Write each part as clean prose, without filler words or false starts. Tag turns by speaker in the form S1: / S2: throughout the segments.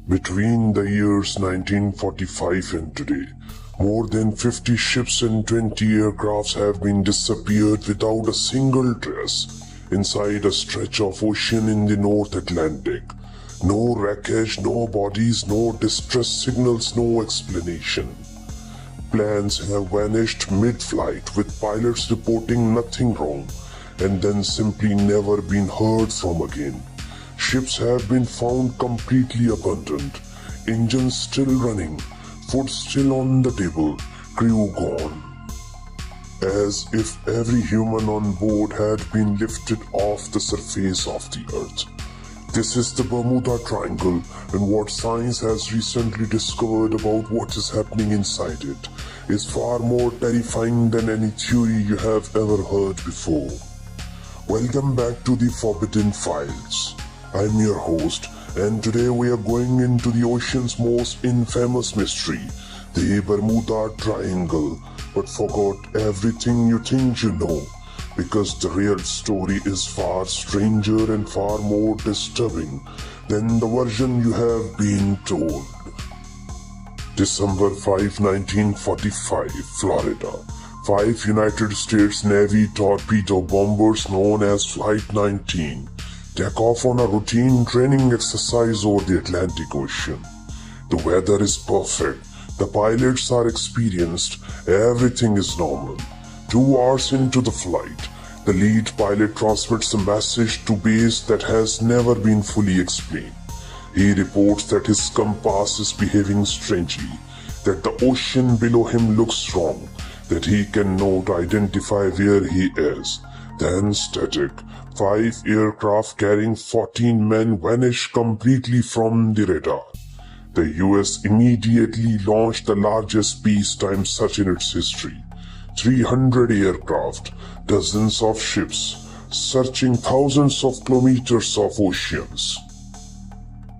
S1: Between the years 1945 and today, more than 50 ships and 20 aircrafts have been disappeared without a single trace inside a stretch of ocean in the North Atlantic. No wreckage, no bodies, no distress signals, no explanation. Planes have vanished mid-flight with pilots reporting nothing wrong and then simply never been heard from again. Ships have been found completely abandoned, engines still running, food still on the table, crew gone. As if every human on board had been lifted off the surface of the earth. This is the Bermuda Triangle, and what science has recently discovered about what is happening inside it is far more terrifying than any theory you have ever heard before. Welcome back to the Forbidden Files. I'm your host, and today we are going into the ocean's most infamous mystery, the Bermuda Triangle, but forgot everything you think you know, because the real story is far stranger and far more disturbing than the version you have been told. December 5, 1945, Florida. 5 United States Navy torpedo bombers known as Flight 19 take off on a routine training exercise over the Atlantic Ocean. The weather is perfect, the pilots are experienced, everything is normal. 2 hours into the flight, the lead pilot transmits a message to base that has never been fully explained. He reports that his compass is behaving strangely, that the ocean below him looks wrong, that he cannot identify where he is. Then static. 5 aircraft carrying 14 men vanish completely from the radar. The US immediately launched the largest peacetime search in its history. 300 aircraft, dozens of ships, searching thousands of kilometers of oceans.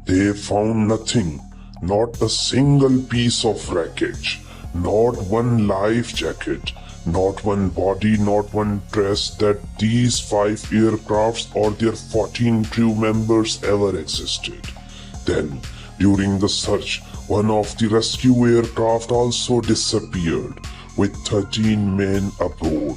S1: They found nothing, not a single piece of wreckage, not one life jacket, not one body, not one trace that these 5 aircrafts or their 14 crew members ever existed. Then, during the search, one of the rescue aircraft also disappeared, with 13 men aboard.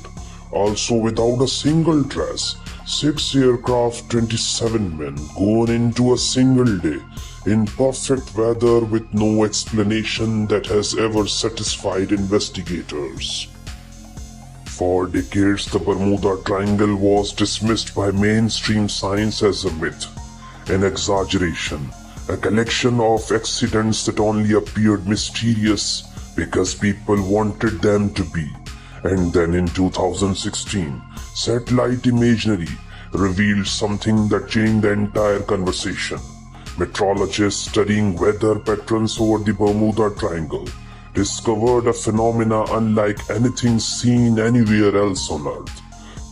S1: Also without a single trace, 6 aircraft, 27 men gone into a single day, in perfect weather with no explanation that has ever satisfied investigators. For decades, the Bermuda Triangle was dismissed by mainstream science as a myth, an exaggeration, a collection of accidents that only appeared mysterious because people wanted them to be. And then in 2016, satellite imagery revealed something that changed the entire conversation. Meteorologists studying weather patterns over the Bermuda Triangle discovered a phenomena unlike anything seen anywhere else on Earth.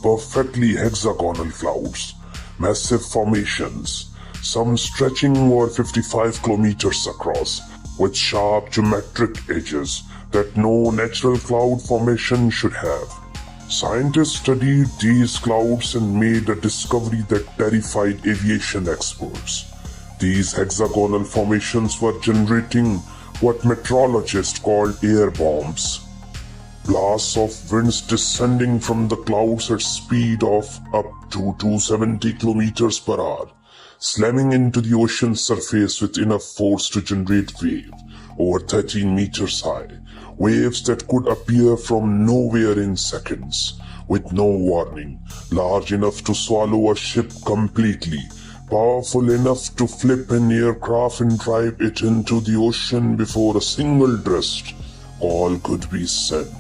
S1: Perfectly hexagonal clouds, massive formations, some stretching over 55 kilometers across, with sharp geometric edges that no natural cloud formation should have. Scientists studied these clouds and made a discovery that terrified aviation experts. These hexagonal formations were generating what meteorologists called air bombs. Blasts of winds descending from the clouds at speed of up to 270 kilometers per hour, slamming into the ocean's surface with enough force to generate waves over 13 meters high, waves that could appear from nowhere in seconds, with no warning, large enough to swallow a ship completely, powerful enough to flip an aircraft and drive it into the ocean before a single distress call could be sent.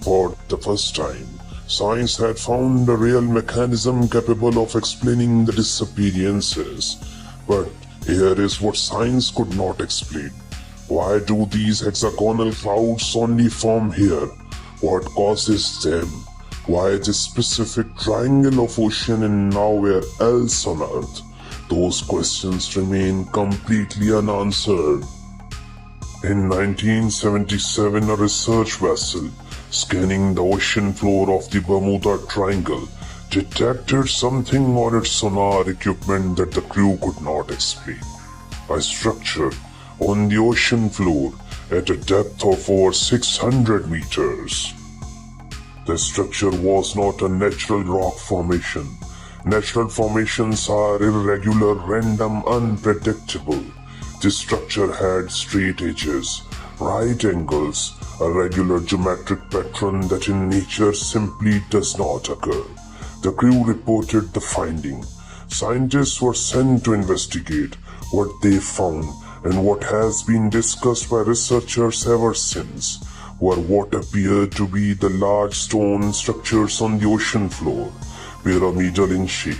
S1: For the first time, science had found a real mechanism capable of explaining the disappearances. But here is what science could not explain. Why do these hexagonal clouds only form here? What causes them? Why this specific triangle of ocean and nowhere else on Earth? Those questions remain completely unanswered. In 1977, a research vessel scanning the ocean floor of the Bermuda Triangle detected something on its sonar equipment that the crew could not explain. a structure on the ocean floor at a depth of over 600 meters. The structure was not a natural rock formation. Natural formations are irregular, random, unpredictable. This structure had straight edges, right angles, a regular geometric pattern that in nature simply does not occur. The crew reported the finding. Scientists were sent to investigate what they found, and what has been discussed by researchers ever since were what appeared to be the large stone structures on the ocean floor, pyramidal in shape,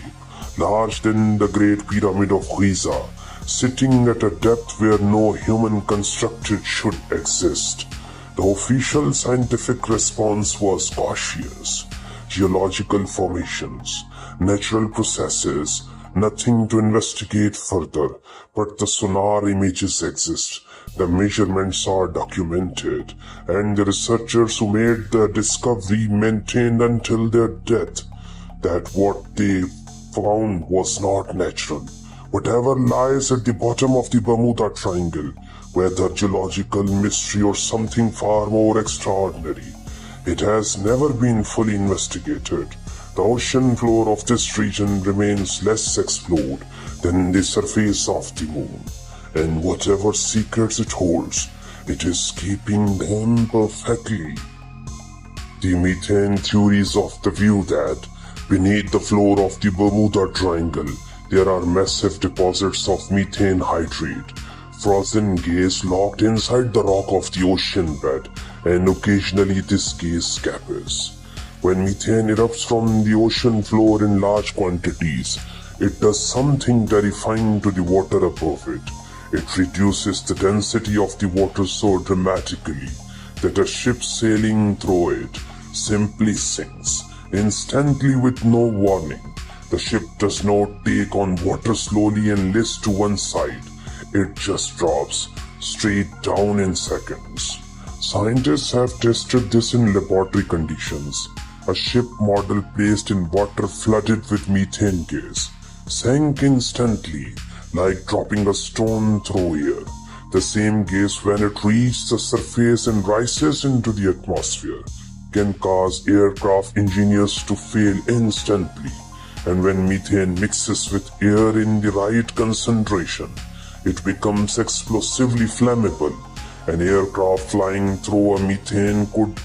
S1: larger than the Great Pyramid of Giza, sitting at a depth where no human constructed should exist. The official scientific response was cautious. Geological formations, natural processes, nothing to investigate further, but the sonar images exist. The measurements are documented, and the researchers who made the discovery maintained until their death that what they found was not natural. Whatever lies at the bottom of the Bermuda Triangle, whether geological mystery or something far more extraordinary, it has never been fully investigated. The ocean floor of this region remains less explored than the surface of the moon, and whatever secrets it holds, it is keeping them perfectly. The methane theory is of the view that beneath the floor of the Bermuda Triangle, there are massive deposits of methane hydrate, frozen gas locked inside the rock of the ocean bed, and occasionally this gas escapes. When methane erupts from the ocean floor in large quantities, it does something terrifying to the water above it. It reduces the density of the water so dramatically that a ship sailing through it simply sinks instantly with no warning. The ship does not take on water slowly and lifts to one side. It just drops straight down in seconds. Scientists have tested this in laboratory conditions. A ship model placed in water flooded with methane gas sank instantly, like dropping a stone through air. The same gas, when it reaches the surface and rises into the atmosphere, can cause aircraft engineers to fail instantly. And when methane mixes with air in the right concentration, it becomes explosively flammable. An aircraft flying through a methane could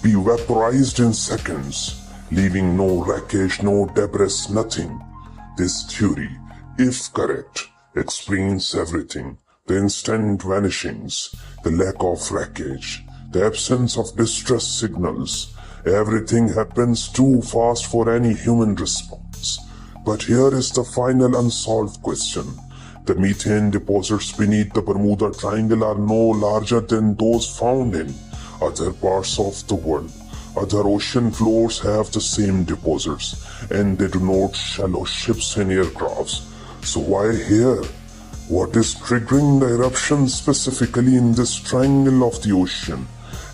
S1: be vaporized in seconds, leaving no wreckage, no debris, nothing. This theory, if correct, explains everything. The instant vanishings, the lack of wreckage, the absence of distress signals. Everything happens too fast for any human response. But here is the final unsolved question. The methane deposits beneath the Bermuda Triangle are no larger than those found in other parts of the world. Other ocean floors have the same deposits, and they do not shallow ships and aircrafts. So why here? What is triggering the eruption specifically in this triangle of the ocean,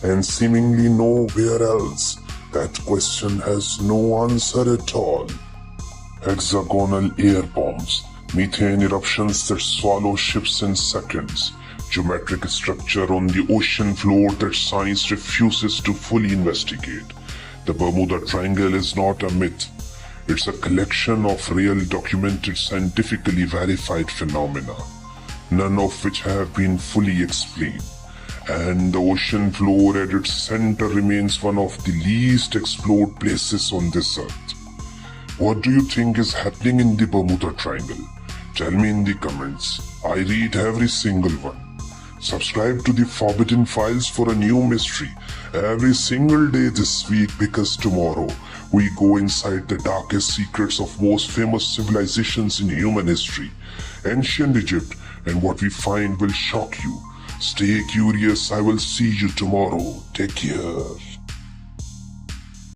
S1: and seemingly nowhere else? That question has no answer at all. Hexagonal air bombs, methane eruptions that swallow ships in seconds, geometric structure on the ocean floor that science refuses to fully investigate. The Bermuda Triangle is not a myth. It's a collection of real, documented, scientifically verified phenomena, none of which have been fully explained. And the ocean floor at its center remains one of the least explored places on this earth. What do you think is happening in the Bermuda Triangle? Tell me in the comments. I read every single one. Subscribe to the Forbidden Files for a new mystery every single day this week, because tomorrow we go inside the darkest secrets of most famous civilizations in human history, ancient Egypt, and what we find will shock you. Stay curious. I will see you tomorrow. Take care.